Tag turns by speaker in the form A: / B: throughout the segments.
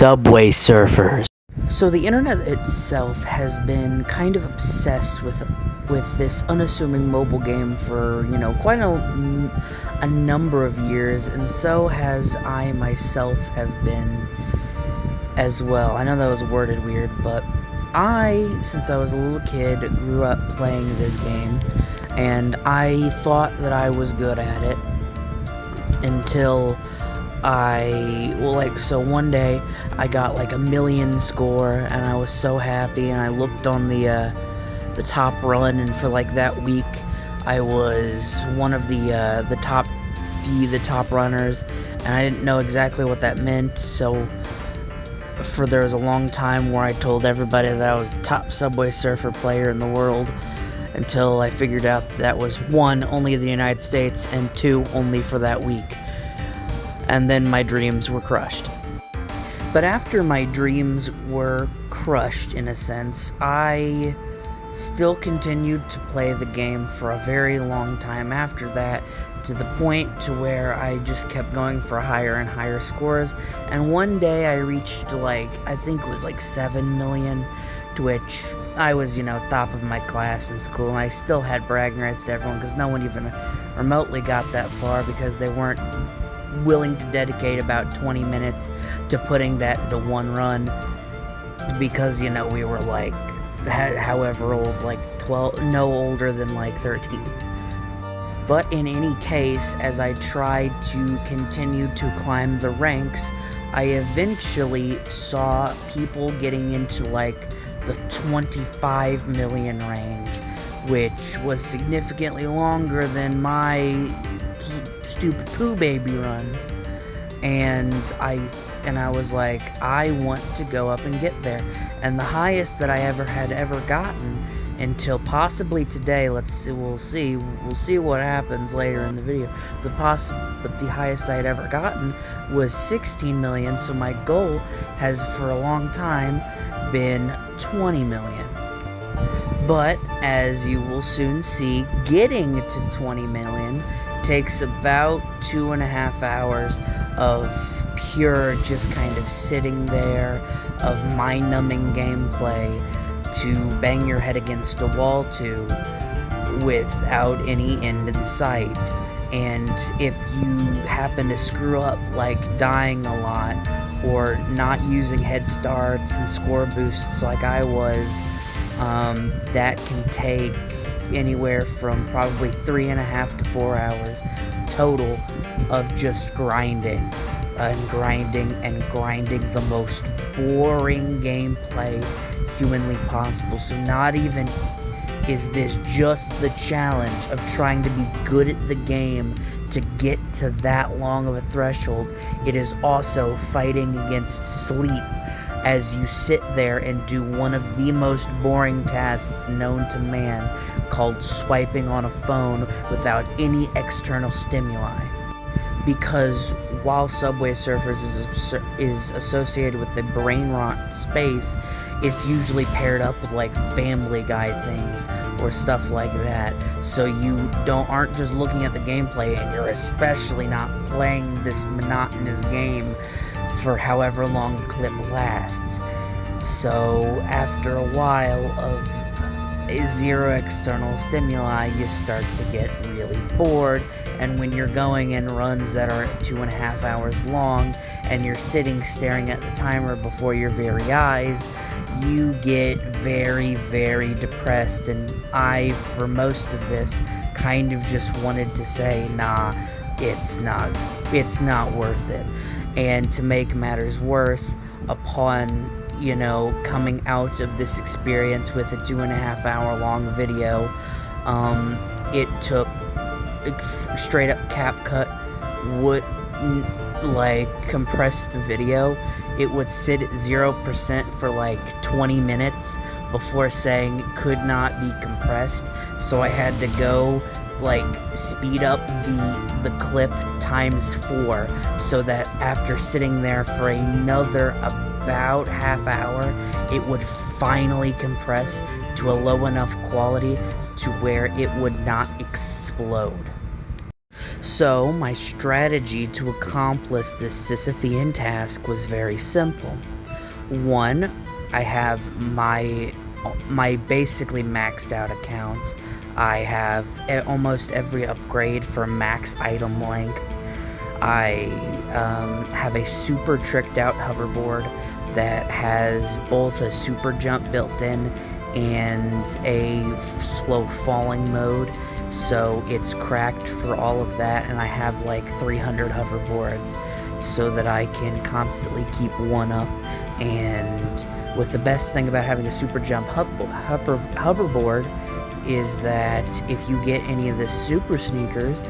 A: Subway Surfers.
B: So the internet itself has been kind of obsessed with this unassuming mobile game for, quite a number of years, and so has I myself have been as well. I know that was worded weird, but since I was a little kid, grew up playing this game, and I thought that I was good at it until so one day I got like a million score, and I was so happy, and I looked on the top run, and for like that week I was one of the top runners, and I didn't know exactly what that meant, so there was a long time where I told everybody that I was the top Subway Surfer player in the world, until I figured out that was one, only in the United States, and two, only for that week. And then my dreams were crushed. But after my dreams were crushed, in a sense, I still continued to play the game for a very long time after that, to the point to where I just kept going for higher and higher scores. And one day I reached I think it was 7 million, to which I was, top of my class in school, and I still had bragging rights to everyone, because no one even remotely got that far, because they weren't willing to dedicate about 20 minutes to putting that into one run, because, we were however old, 12, no older than 13. But in any case, as I tried to continue to climb the ranks, I eventually saw people getting into the 25 million range, which was significantly longer than my stupid Pooh Baby runs, and I was like, I want to go up and get there. And the highest that I had ever gotten, until possibly today, we'll see what happens later in the video, but the highest I had ever gotten was 16 million, so my goal has for a long time been 20 million. But as you will soon see, getting to 20 million takes about 2.5 hours of pure just kind of sitting there, of mind-numbing gameplay to bang your head against a wall to, without any end in sight. And if you happen to screw up, dying a lot, or not using head starts and score boosts like I was, that can take anywhere from probably 3.5 to 4 hours total of just grinding the most boring gameplay humanly possible. So not even is this just the challenge of trying to be good at the game to get to that long of a threshold, it is also fighting against sleep as you sit there and do one of the most boring tasks known to man, called swiping on a phone without any external stimuli. Because while Subway Surfers is associated with the brain rot space, it's usually paired up with Family Guy things or stuff like that. So you aren't just looking at the gameplay, and you're especially not playing this monotonous game for however long the clip lasts. So after a while of zero external stimuli, you start to get really bored, and when you're going in runs that are 2.5 hours long, and you're sitting staring at the timer before your very eyes, you get very, very depressed. And I, for most of this, kind of just wanted to say, nah, it's not worth it. And to make matters worse, upon coming out of this experience with a 2.5 hour long video, it took straight up CapCut would compress the video. It would sit at 0% for 20 minutes before saying it could not be compressed. So I had to go speed up the clip times 4, so that after sitting there for another about half hour, it would finally compress to a low enough quality to where it would not explode. So, my strategy to accomplish this Sisyphean task was very simple. One, I have my basically maxed out account. I have almost every upgrade for max item length. I have a super tricked out hoverboard that has both a super jump built in and a slow falling mode, so it's cracked for all of that, and I have like 300 hoverboards so that I can constantly keep one up. And with the best thing about having a super jump hoverboard is that if you get any of the super sneakers,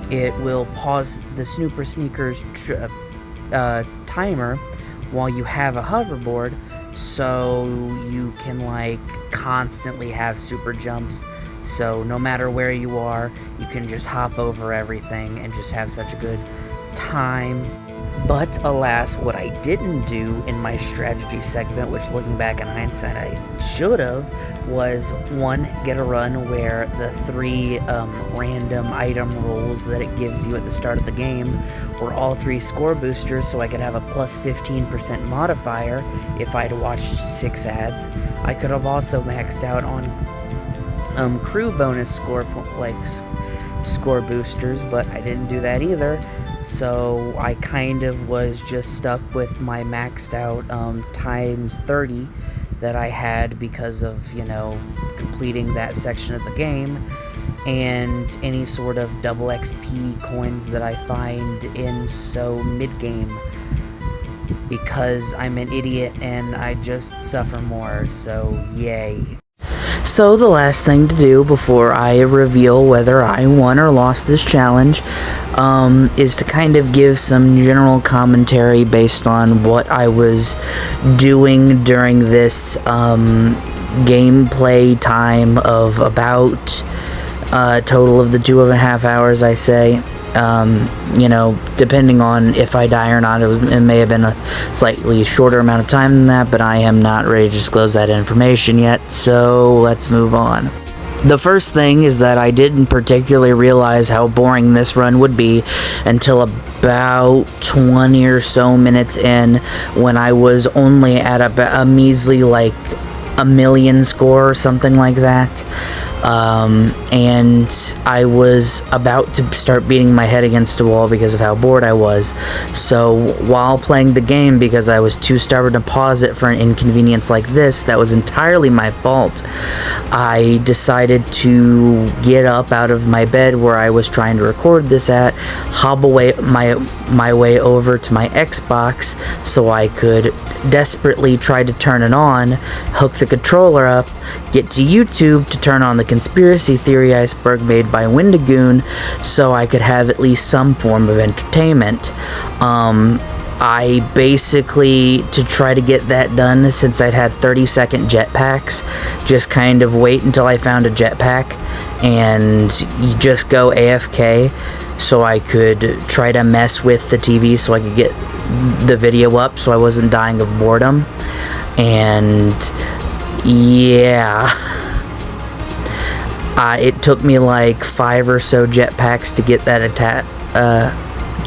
B: it will pause the super sneakers timer while you have a hoverboard, so you can like constantly have super jumps. So no matter where you are, you can just hop over everything and just have such a good time. But alas, what I didn't do in my strategy segment, which looking back in hindsight I should have, was one, get a run where the 3 random item rolls that it gives you at the start of the game were all 3 score boosters, so I could have a plus 15% modifier if I'd watched 6 ads. I could have also maxed out on crew bonus score boosters, but I didn't do that either. So I kind of was just stuck with my maxed out times 30 that I had because of, completing that section of the game, and any sort of double XP coins that I find in mid-game, because I'm an idiot and I just suffer more, so yay. So the last thing to do before I reveal whether I won or lost this challenge is to kind of give some general commentary based on what I was doing during this gameplay time of about a total of the 2.5 hours, I say. Depending on if I die or not, it may have been a slightly shorter amount of time than that, but I am not ready to disclose that information yet, so let's move on. The first thing is that I didn't particularly realize how boring this run would be until about 20 or so minutes in, when I was only at a measly, like, a million score or something like that. And I was about to start beating my head against a wall because of how bored I was. So while playing the game, because I was too stubborn to pause it for an inconvenience like this, that was entirely my fault. I decided to get up out of my bed where I was trying to record this at, hobble my way over to my Xbox so I could desperately try to turn it on, hook the controller up, get to YouTube to turn on the conspiracy theory iceberg made by Wendigoon so I could have at least some form of entertainment. I basically, to try to get that done, since I'd had 30-second jetpacks, just kind of wait until I found a jetpack and just go AFK so I could try to mess with the TV so I could get the video up so I wasn't dying of boredom. And yeah, it took me like 5 or so jetpacks to get that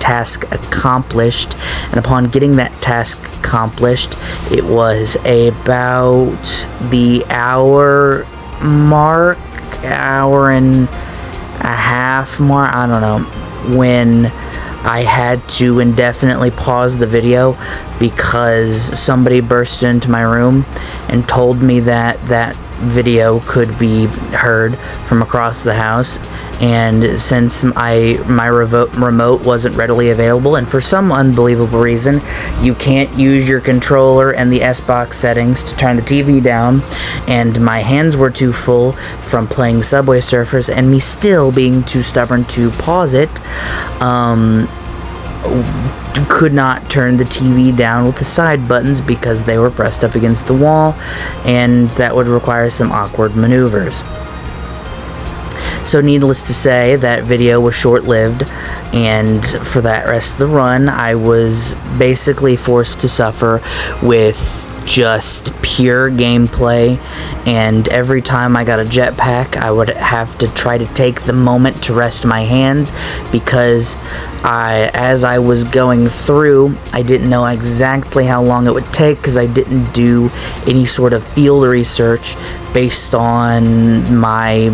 B: task accomplished, and upon getting that task accomplished, it was about the hour and a half mark, I don't know, when I had to indefinitely pause the video because somebody burst into my room and told me that that video could be heard from across the house. And since my remote wasn't readily available, and for some unbelievable reason you can't use your controller and the Xbox settings to turn the TV down, and my hands were too full from playing Subway Surfers and me still being too stubborn to pause it, could not turn the TV down with the side buttons because they were pressed up against the wall, and that would require some awkward maneuvers. So needless to say, that video was short-lived, and for that rest of the run, I was basically forced to suffer with just pure gameplay, and every time I got a jetpack, I would have to try to take the moment to rest my hands, because as I was going through, I didn't know exactly how long it would take, because I didn't do any sort of field research based on my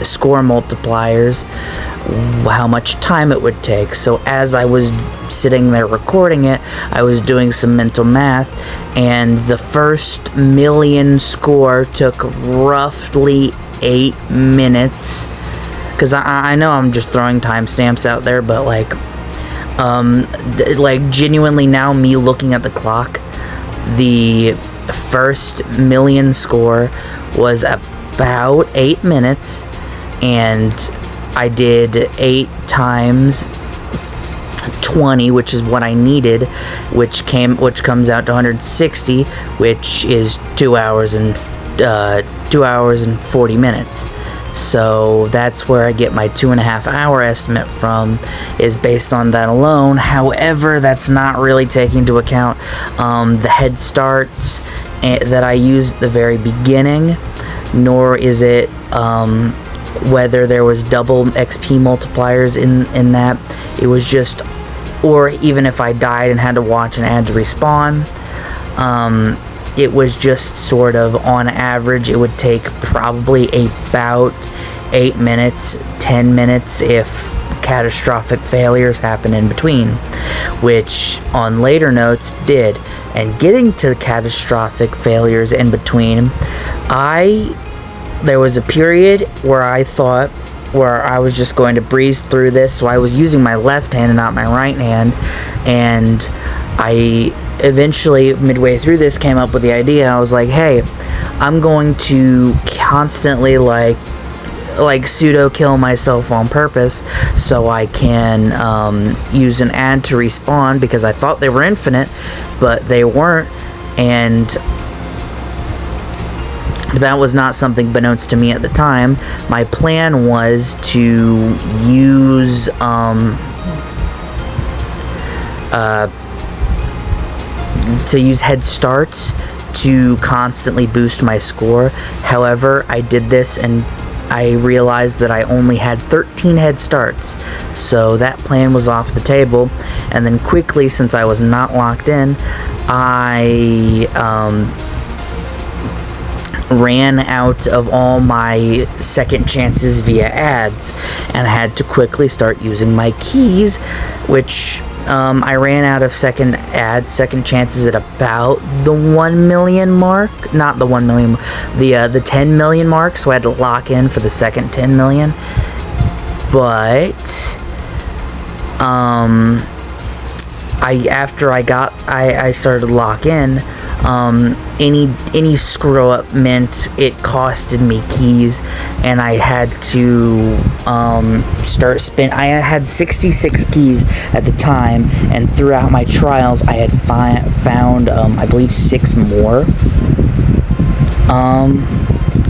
B: score multipliers, how much time it would take. So as I was sitting there recording it, I was doing some mental math, and the first million score took roughly 8 minutes. Because I know I'm just throwing timestamps out there, but like genuinely now, me looking at the clock, the first million score was about 8 minutes, and I did 8 times 20, which is what I needed, which comes out to 160, which is 2 hours and 40 minutes. So that's where I get my 2.5 hour estimate from, is based on that alone. However, that's not really taking into account the head starts that I used at the very beginning, nor is it whether there was double XP multipliers in that. It was just, or even if I died and had to watch an ad to respawn, it was just sort of on average, it would take probably about 8 minutes, 10 minutes if catastrophic failures happen in between, which on later notes did. And getting to the catastrophic failures in between, there was a period where I thought, where I was just going to breeze through this, so I was using my left hand and not my right hand, and I eventually, midway through this, came up with the idea. I was like, hey, I'm going to constantly like pseudo kill myself on purpose so I can use an ad to respawn, because I thought they were infinite, but they weren't, and that was not something beknownst to me at the time. My plan was to use head starts to constantly boost my score. However, I did this and I realized that I only had 13 head starts, so that plan was off the table. And then quickly, since I was not locked in, I ran out of all my second chances via ads and had to quickly start using my keys, which I ran out of second chances at about the 1 million mark. Not the 1 million, the 10 million mark, so I had to lock in for the second 10 million. But after I started to lock in, any screw up meant it costed me keys, and I had to start spin. I had 66 keys at the time, and throughout my trials I had found I believe 6 more.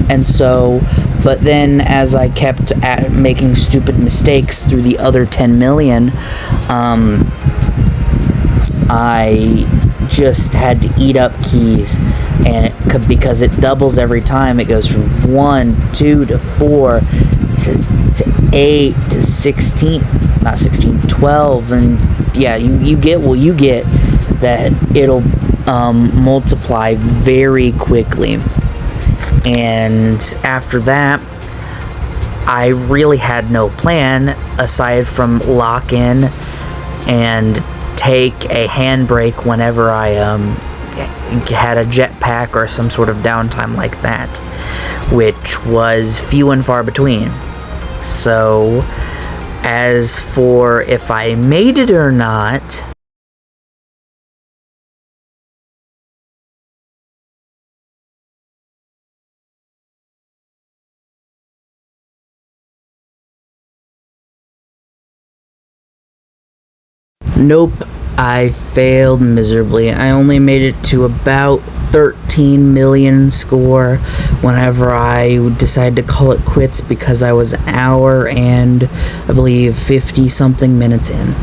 B: And so, but then as I kept making stupid mistakes through the other 10 million, I just had to eat up keys, and because it doubles every time. It goes from 1, 2 to 4 to 8 to 16, not 16, 12, and yeah, you get that it'll multiply very quickly. And after that, I really had no plan aside from lock in and take a handbrake whenever I had a jetpack or some sort of downtime like that, which was few and far between. So as for if I made it or not, nope, I failed miserably. I only made it to about 13 million score whenever I decided to call it quits, because I was an hour and I believe 50 something minutes in.